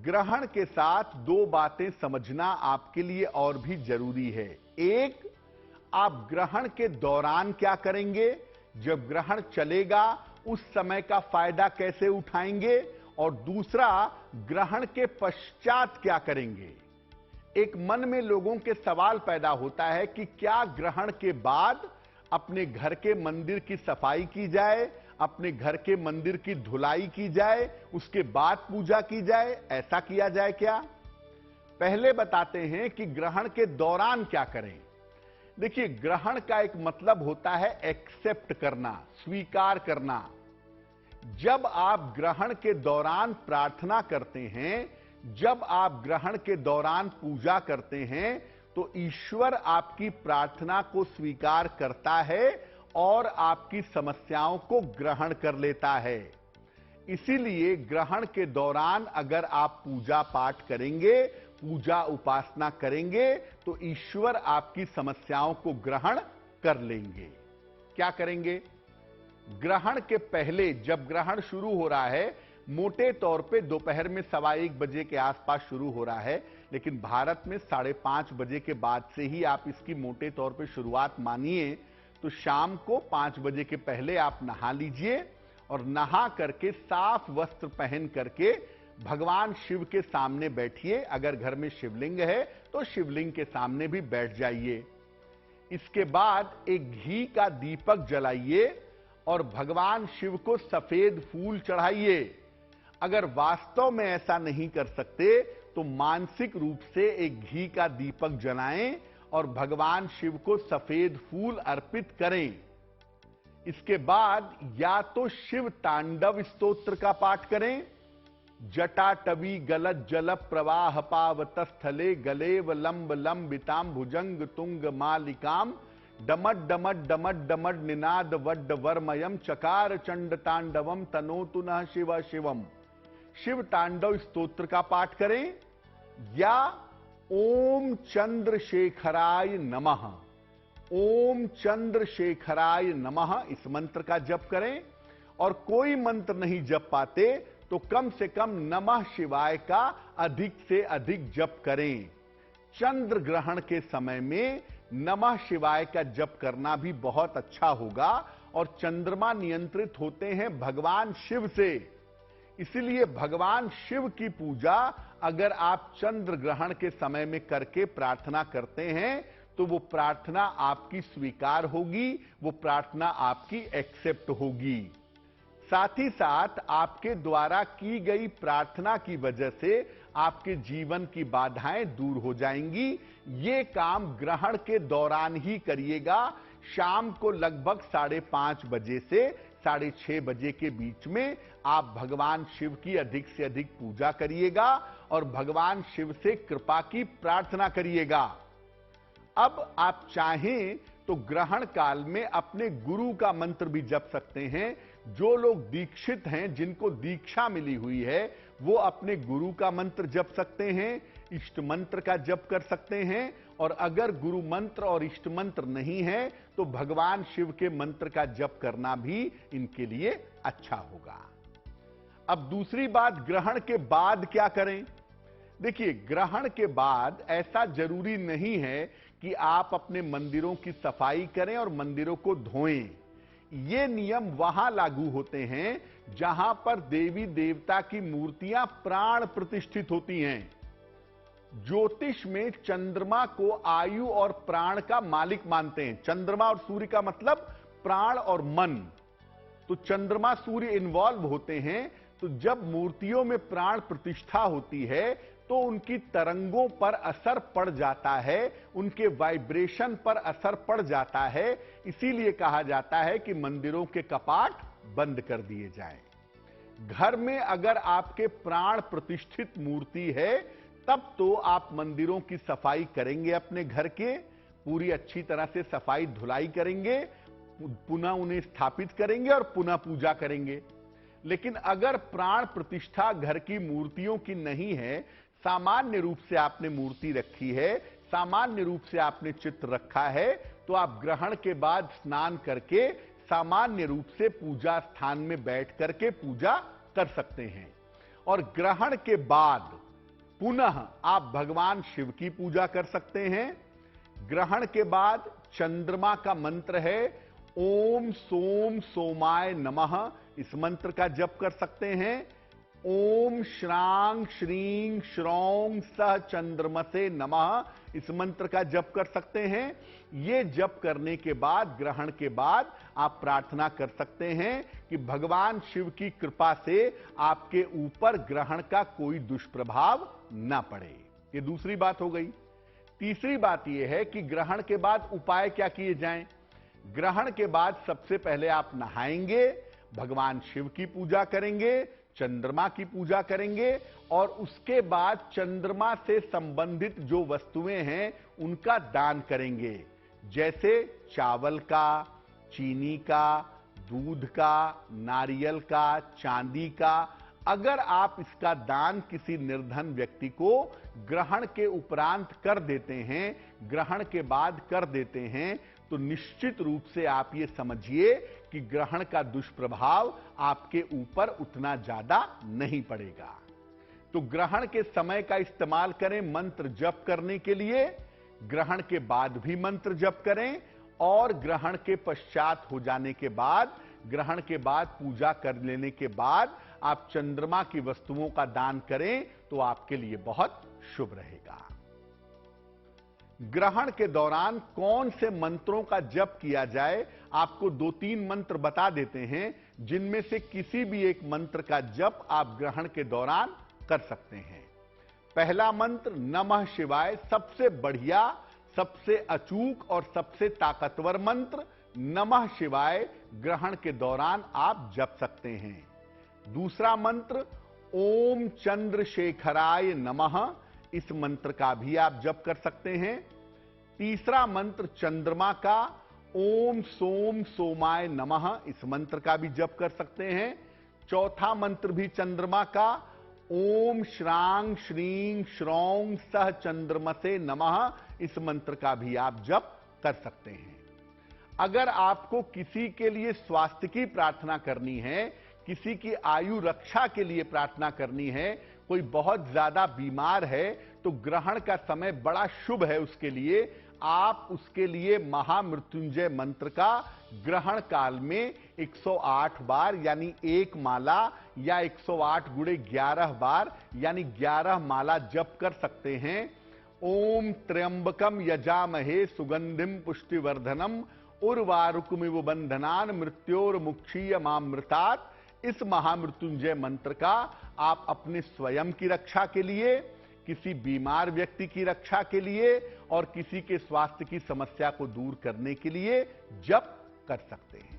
ग्रहण के साथ दो बातें समझना आपके लिए और भी जरूरी है। एक, आप ग्रहण के दौरान क्या करेंगे, जब ग्रहण चलेगा उस समय का फायदा कैसे उठाएंगे, और दूसरा, ग्रहण के पश्चात क्या करेंगे। एक मन में लोगों के सवाल पैदा होता है कि क्या ग्रहण के बाद अपने घर के मंदिर की सफाई की जाए, अपने घर के मंदिर की धुलाई की जाए, उसके बाद पूजा की जाए, ऐसा किया जाए क्या? पहले बताते हैं कि ग्रहण के दौरान क्या करें। देखिए, ग्रहण का एक मतलब होता है एक्सेप्ट करना, स्वीकार करना। जब आप ग्रहण के दौरान प्रार्थना करते हैं, जब आप ग्रहण के दौरान पूजा करते हैं, तो ईश्वर आपकी प्रार्थना को स्वीकार करता है और आपकी समस्याओं को ग्रहण कर लेता है। इसीलिए ग्रहण के दौरान अगर आप पूजा पाठ करेंगे, पूजा उपासना करेंगे, तो ईश्वर आपकी समस्याओं को ग्रहण कर लेंगे। क्या करेंगे? ग्रहण के पहले, जब ग्रहण शुरू हो रहा है, मोटे तौर पे दोपहर में 1:15 बजे के आसपास शुरू हो रहा है, लेकिन भारत में 5:30 बजे के बाद से ही आप इसकी मोटे तौर पे शुरुआत मानिए। तो शाम को 5 बजे के पहले आप नहा लीजिए और नहा करके साफ वस्त्र पहन करके भगवान शिव के सामने बैठिए। अगर घर में शिवलिंग है तो शिवलिंग के सामने भी बैठ जाइए। इसके बाद एक घी का दीपक जलाइए और भगवान शिव को सफेद फूल चढ़ाइए। अगर वास्तव में ऐसा नहीं कर सकते तो मानसिक रूप से एक घी का दीपक जलाएं और भगवान शिव को सफेद फूल अर्पित करें। इसके बाद या तो शिव तांडव स्तोत्र का पाठ करें, जटाटवी गलत जल प्रवाह पावत स्थले गलेव लंब लंबिताम भुजंग तुंग मालिकाम डमट डमट डमट डमट निनाद वड्ड वर्मयम चकार चंड तांडवम तनोतु नः शिव शिवम। शिव तांडव स्तोत्र का पाठ करें या ओम चंद्रशेखराय नमः, ओम चंद्रशेखराय नमः इस मंत्र का जप करें। और कोई मंत्र नहीं जप पाते तो कम से कम नमः शिवाय का अधिक से अधिक जप करें। चंद्र ग्रहण के समय में नमः शिवाय का जप करना भी बहुत अच्छा होगा। और चंद्रमा नियंत्रित होते हैं भगवान शिव से, इसलिए भगवान शिव की पूजा अगर आप चंद्र ग्रहण के समय में करके प्रार्थना करते हैं तो वो प्रार्थना आपकी स्वीकार होगी, वो प्रार्थना आपकी एक्सेप्ट होगी। साथ ही साथ आपके द्वारा की गई प्रार्थना की वजह से आपके जीवन की बाधाएं दूर हो जाएंगी। ये काम ग्रहण के दौरान ही करिएगा। शाम को लगभग 5:30 बजे से 6:30 बजे के बीच में आप भगवान शिव की अधिक से अधिक पूजा करिएगा और भगवान शिव से कृपा की प्रार्थना करिएगा। अब आप चाहें तो ग्रहण काल में अपने गुरु का मंत्र भी जप सकते हैं। जो लोग दीक्षित हैं, जिनको दीक्षा मिली हुई है, वो अपने गुरु का मंत्र जप सकते हैं, इष्ट मंत्र का जप कर सकते हैं। और अगर गुरु मंत्र और इष्ट मंत्र नहीं है तो भगवान शिव के मंत्र का जप करना भी इनके लिए अच्छा होगा। अब दूसरी बात, ग्रहण के बाद क्या करें? देखिए, ग्रहण के बाद ऐसा जरूरी नहीं है कि आप अपने मंदिरों की सफाई करें और मंदिरों को धोएं। ये नियम वहां लागू होते हैं जहां पर देवी देवता की मूर्तियां प्राण प्रतिष्ठित होती हैं। ज्योतिष में चंद्रमा को आयु और प्राण का मालिक मानते हैं। चंद्रमा और सूर्य का मतलब प्राण और मन। तो चंद्रमा सूर्य इन्वॉल्व होते हैं। तो जब मूर्तियों में प्राण प्रतिष्ठा होती है तो उनकी तरंगों पर असर पड़ जाता है, उनके वाइब्रेशन पर असर पड़ जाता है। इसीलिए कहा जाता है कि मंदिरों के कपाट बंद कर दिए जाएं। घर में अगर आपके प्राण प्रतिष्ठित मूर्ति है तब तो आप मंदिरों की सफाई करेंगे, अपने घर के पूरी अच्छी तरह से सफाई धुलाई करेंगे, पुनः उन्हें स्थापित करेंगे और पुनः पूजा करेंगे। लेकिन अगर प्राण प्रतिष्ठा घर की मूर्तियों की नहीं है, सामान्य रूप से आपने मूर्ति रखी है, सामान्य रूप से आपने चित्र रखा है, तो आप ग्रहण के बाद स्नान करके सामान्य रूप से पूजा स्थान में बैठ करके पूजा कर सकते हैं। और ग्रहण के बाद पुनः आप भगवान शिव की पूजा कर सकते हैं। ग्रहण के बाद चंद्रमा का मंत्र है ओम सोम सोमाय नमः, इस मंत्र का जप कर सकते हैं। ओम श्रांग श्रीं श्रौं सह चंद्रमसे नमः, इस मंत्र का जप कर सकते हैं। ये जप करने के बाद, ग्रहण के बाद आप प्रार्थना कर सकते हैं कि भगवान शिव की कृपा से आपके ऊपर ग्रहण का कोई दुष्प्रभाव ना पड़े। ये दूसरी बात हो गई। तीसरी बात यह है कि ग्रहण के बाद उपाय क्या किए जाएं। ग्रहण के बाद सबसे पहले आप नहाएंगे, भगवान शिव की पूजा करेंगे, चंद्रमा की पूजा करेंगे और उसके बाद चंद्रमा से संबंधित जो वस्तुएं हैं उनका दान करेंगे, जैसे चावल का, चीनी का, दूध का, नारियल का, चांदी का। अगर आप इसका दान किसी निर्धन व्यक्ति को ग्रहण के उपरांत कर देते हैं, ग्रहण के बाद कर देते हैं, तो निश्चित रूप से आप ये समझिए कि ग्रहण का दुष्प्रभाव आपके ऊपर उतना ज्यादा नहीं पड़ेगा। तो ग्रहण के समय का इस्तेमाल करें मंत्र जप करने के लिए, ग्रहण के बाद भी मंत्र जप करें और ग्रहण के पश्चात हो जाने के बाद, ग्रहण के बाद पूजा कर लेने के बाद आप चंद्रमा की वस्तुओं का दान करें तो आपके लिए बहुत शुभ रहेगा। ग्रहण के दौरान कौन से मंत्रों का जप किया जाए, आपको 2-3 मंत्र बता देते हैं, जिनमें से किसी भी एक मंत्र का जप आप ग्रहण के दौरान कर सकते हैं। पहला मंत्र नमः शिवाय, सबसे बढ़िया, सबसे अचूक और सबसे ताकतवर मंत्र नमः शिवाय ग्रहण के दौरान आप जप सकते हैं। दूसरा मंत्र ओम चंद्रशेखराय नमः, इस मंत्र का भी आप जप कर सकते हैं। तीसरा मंत्र चंद्रमा का ओम सोम सोमाय नमः, इस मंत्र का भी जप कर सकते हैं। चौथा मंत्र भी चंद्रमा का ओम श्रांग श्रीं श्रौं सह चंद्रमसे नमः, इस मंत्र का भी आप जप कर सकते हैं। अगर आपको किसी के लिए स्वास्थ्य की प्रार्थना करनी है, किसी की आयु रक्षा के लिए प्रार्थना करनी है, कोई बहुत ज्यादा बीमार है, तो ग्रहण का समय बड़ा शुभ है उसके लिए। आप उसके लिए महामृत्युंजय मंत्र का ग्रहण काल में 108 बार यानी एक माला या 108 गुणे 11 बार यानी 11 माला जप कर सकते हैं। ओम त्र्यंबकम यजामहे सुगंधिम पुष्टिवर्धनम उर्वारुकमिव बंधनान मृत्योर्मुक्षीयमामृतात्, इस महामृत्युंजय मंत्र का आप अपने स्वयं की रक्षा के लिए, किसी बीमार व्यक्ति की रक्षा के लिए और किसी के स्वास्थ्य की समस्या को दूर करने के लिए जप कर सकते हैं।